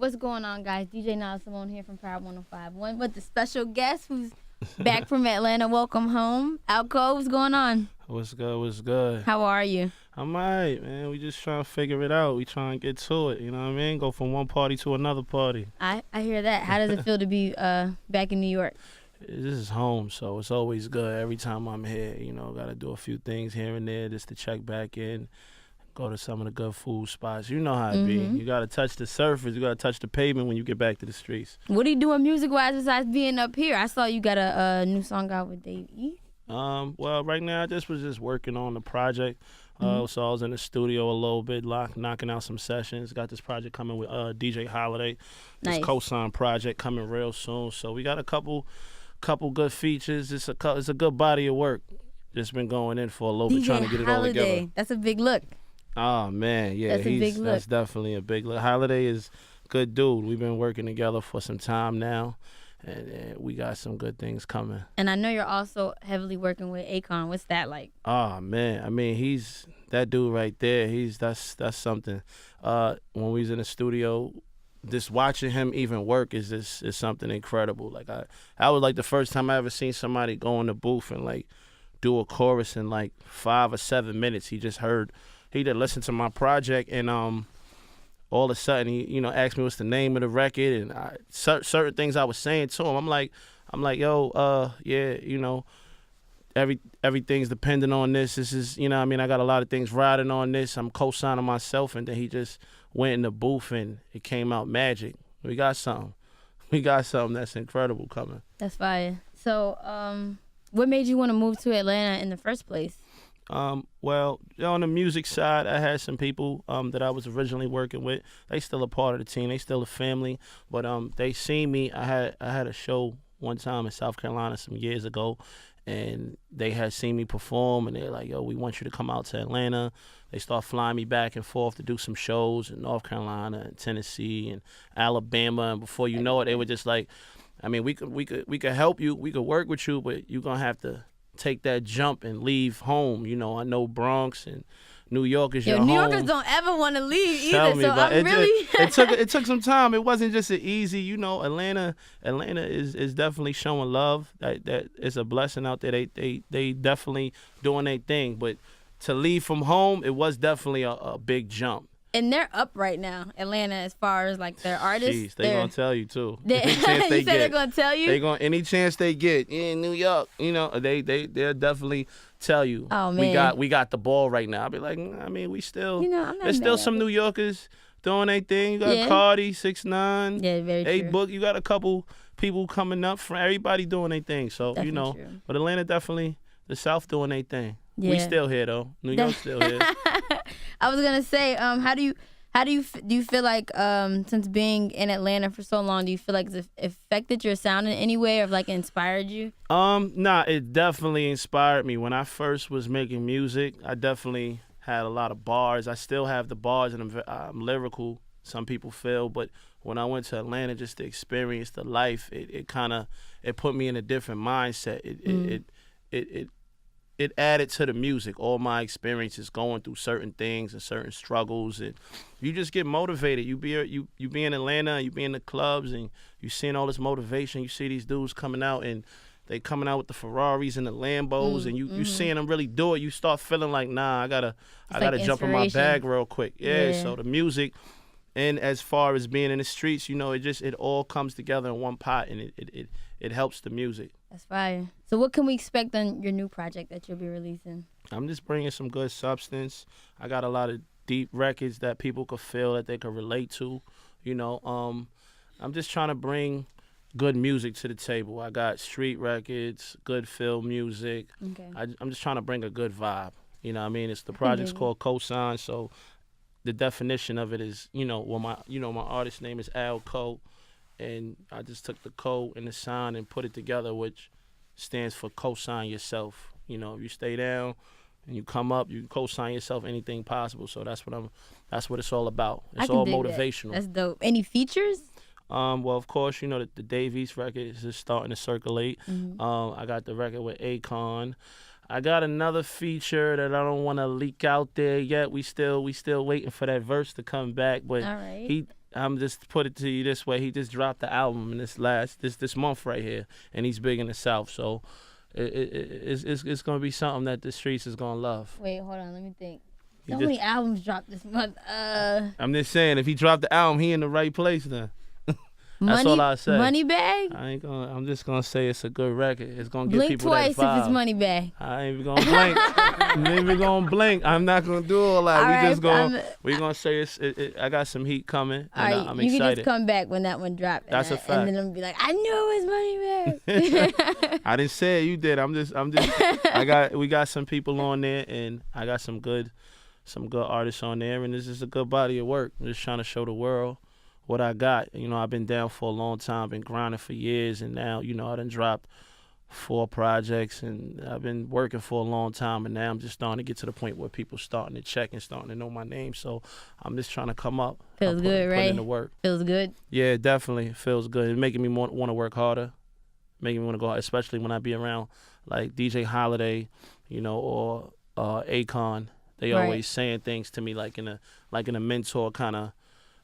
What's going on, guys? DJ Nile Simone here from Power 105.1 with the special guest who's back from Atlanta. Welcome home. Akon, what's going on? What's good? What's good? How are you? I'm alright, man. We just trying to figure it out. We trying to get to it. You know what I mean? Go from one party to another party. I hear that. How does it feel to be back in New York? This is home, so it's always good. Every time I'm here, got to do a few things here and there just to check back in. Go to some of the good food spots. You know how it be. You got to touch the surface. You got to touch the pavement when you get back to the streets. What are you doing music-wise besides being up here? I saw you got a new song out with Dave E. Well, right now I was just working on the project. So I was in the studio a little bit, knocking out some sessions. Got this project coming with DJ Holiday. This Nice. co-sign project coming real soon. So we got a couple good features. It's a good body of work. Just been going in for a little bit, trying to get it all together. That's a big look. Oh man, yeah, That's a big look. That's definitely a big look. Holiday is a good dude. We've been working together for some time now, and we got some good things coming. And I know you're also heavily working with Akon. What's that like? Oh man, I mean he's that dude right there. That's something. When we was in the studio, just watching him even work is something incredible. Like I was like the first time I ever seen somebody go in the booth and like do a chorus in like 5 or 7 minutes. He did listen to my project, and all of a sudden he asked me what's the name of the record, and certain things I was saying to him. I'm like, yo, yeah, everything's dependent on this. This is, I got a lot of things riding on this. I'm co-signing myself, and then he just went in the booth and it came out magic. We got something that's incredible coming. That's fire. So, what made you want to move to Atlanta in the first place? Well, on the music side, I had some people that I was originally working with. They still a part of the team. They still a family. But they seen me. I had a show one time in South Carolina some years ago, and they had seen me perform, and they're like, yo, we want you to come out to Atlanta. They start flying me back and forth to do some shows in North Carolina and Tennessee and Alabama. And before you know it, they were just like, I mean, we could help you. We could work with you, but you're going to have to take that jump and leave home. I know Bronx and New York is your home. New Yorkers don't ever want to leave Tell either. me, So but I'm really. it took some time. It wasn't just an easy. Atlanta is definitely showing love. That is a blessing out there. They definitely doing their thing. But to leave from home, it was definitely a big jump. And they're up right now, Atlanta, as far as like their artists. Jeez, they gonna tell you too. You said they're gonna tell you. They gonna any chance they get in New York. They'll definitely tell you. Oh man, we got the ball right now. I'll be like, I mean, we still. I'm not There's still mad. some New Yorkers doing their thing. You got Cardi, 6ix9ine, Yeah, very true. A-Book. You got a couple people coming up from everybody doing their thing. So Definitely true. But Atlanta definitely the South doing their thing. Yeah. We still here though. New York still here. I was gonna say, how do you feel like since being in Atlanta for so long, do you feel like it's affected your sound in any way, or like inspired you? Nah, it definitely inspired me. When I first was making music, I definitely had a lot of bars. I still have the bars, and I'm lyrical. Some people feel, but when I went to Atlanta, just to experience the life, it put me in a different mindset. It added to the music, all my experiences going through certain things and certain struggles, and you just get motivated. You be in Atlanta, you be in the clubs, and you seeing all this motivation. You see these dudes coming out, and they coming out with the Ferraris and the Lambos, and you seeing them really do it. You start feeling like, nah, I gotta jump in my bag real quick. Yeah. So the music, and as far as being in the streets, it all comes together in one pot, and it helps the music. That's fire. So what can we expect on your new project that you'll be releasing? I'm just bringing some good substance. I got a lot of deep records that people could feel, that they could relate to. I'm just trying to bring good music to the table. I got street records, good feel music. Okay. I'm just trying to bring a good vibe. You know what I mean? The project's called Cosign, so the definition of it is, my artist name is Alco, and I just took the co and the sign and put it together, which stands for co-sign yourself. If you stay down and you come up, you can co-sign yourself anything possible. So that's what it's all about. It's all motivational. That's dope. Any features? Well, of course, the Dave East record is just starting to circulate. I got the record with Akon. I got another feature that I don't want to leak out there yet. We still waiting for that verse to come back, but All right. I'm just put it to you this way. He just dropped the album in this month right here, and he's big in the South. So it's gonna be something that the streets is gonna love. Wait, hold on, let me think. So many albums dropped this month. I'm just saying, if he dropped the album, he in the right place then. That's all I say. Moneybag? I'm just gonna say it's a good record. It's gonna give Blink people twice that vibe. if it's Moneybag. I ain't even gonna blink. I ain't even gonna blink. I'm not gonna do all that. All right, We gonna say I got some heat coming. All right, I'm you excited. can just come back when that one dropped. That's a fact. And then I'm gonna be like, I knew it was Moneybag. I didn't say it. You did. I'm just. We got some people on there, and I got some good artists on there, and this is a good body of work. I'm just trying to show the world what I got. I've been down for a long time, been grinding for years, and now, I done dropped 4 projects, and I've been working for a long time, and now I'm just starting to get to the point where people starting to check and starting to know my name. So I'm just trying to come up. Feels good, right? Put in the work. Feels good. Yeah, definitely. It feels good. It's making me want to work harder, making me want to go harder, especially when I be around like DJ Holiday, or Akon. They always saying things to me like in a mentor kind of.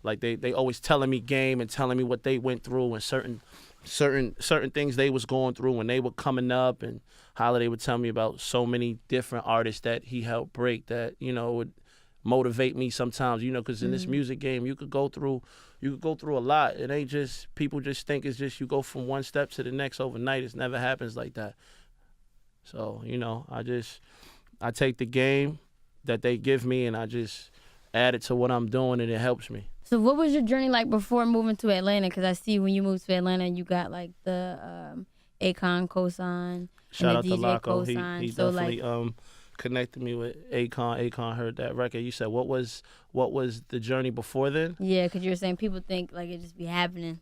Like they always telling me game and telling me what they went through and certain things they was going through when they were coming up, and Holiday would tell me about so many different artists that he helped break that would motivate me sometimes, because in this music game you could go through a lot. It ain't just people just think it's just you go from one step to the next overnight. It never happens like that. So I take the game that they give me and I just add it to what I'm doing, and it helps me. So what was your journey like before moving to Atlanta? Because I see when you moved to Atlanta, you got like the Akon cosign. Shout out and the to DJ Laco. cosign. He So definitely connected me with Akon. Akon heard that record. You said what was the journey before then? Yeah, because you were saying people think like it just be happening.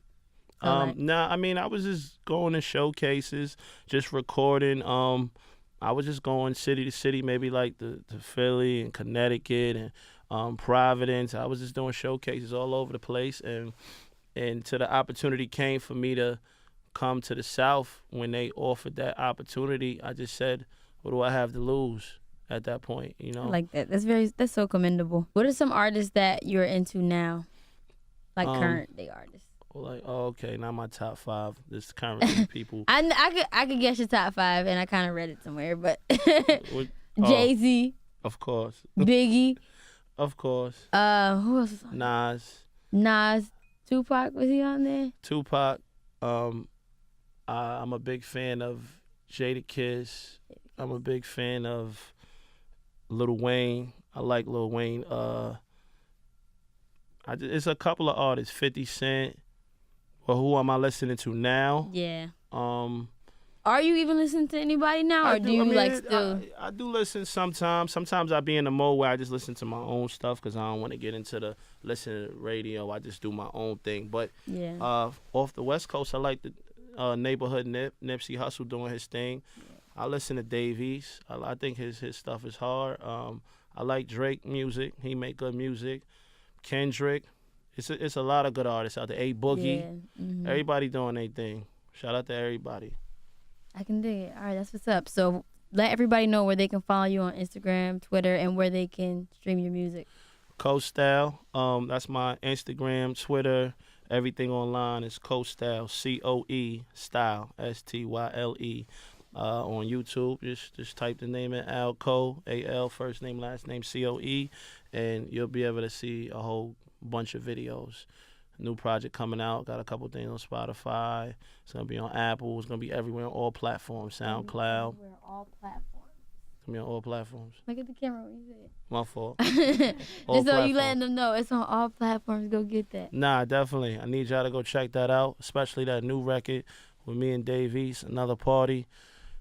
So Nah, I mean I was just going to showcases, just recording. I was just going city to city, maybe like to Philly and Connecticut and Providence. I was just doing showcases all over the place, and till the opportunity came for me to come to the South, when they offered that opportunity, I just said, what do I have to lose at that point, I like that. That's so commendable. What are some artists that you're into now? Like current day artists. Like, okay, not my top 5. This current people. I could guess your top 5, and I kind of read it somewhere, but Jay-Z. Of course. Biggie. Of course. Who else was on there? Nas. Tupac, was he on there? Tupac. I'm a big fan of Jadakiss. I'm a big fan of Lil Wayne. I like Lil Wayne. It's a couple of artists. 50 Cent. Well, who am I listening to now? Yeah. Are you even listening to anybody now, or do you still? I do listen sometimes. Sometimes I be in the mode where I just listen to my own stuff because I don't want to get into the listening to radio. I just do my own thing. But off the West Coast, I like the neighborhood Nipsey Hussle doing his thing. Yeah. I listen to Dave East. I think his stuff is hard. I like Drake music. He make good music. Kendrick. It's a lot of good artists out there. A Boogie. Yeah. Mm-hmm. Everybody doing their thing. Shout out to everybody. I can dig it. All right, that's what's up. So let everybody know where they can follow you on Instagram, Twitter, and where they can stream your music. CoStyle. That's my Instagram, Twitter, everything online is CoStyle. COE style. STYLE. On YouTube, just type the name in Alco, AL, first name, last name, COE, and you'll be able to see a whole bunch of videos. New project coming out. Got a couple things on Spotify. It's gonna be on Apple. It's gonna be everywhere on all platforms. SoundCloud. Everywhere, all platforms. It's gonna be on all platforms. Look at the camera when you say it. My fault. Just so you letting them know it's on all platforms. Go get that. Nah, definitely. I need y'all to go check that out, especially that new record with me and Dave East, Another Party.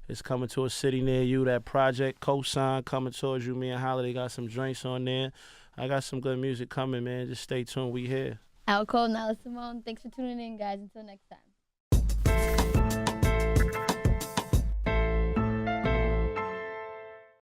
It's coming to a city near you. That project, Cosign, coming towards you. Me and Holiday got some drinks on there. I got some good music coming, man. Just stay tuned. We here. Alco, Nala Simone. Thanks for tuning in, guys. Until next time.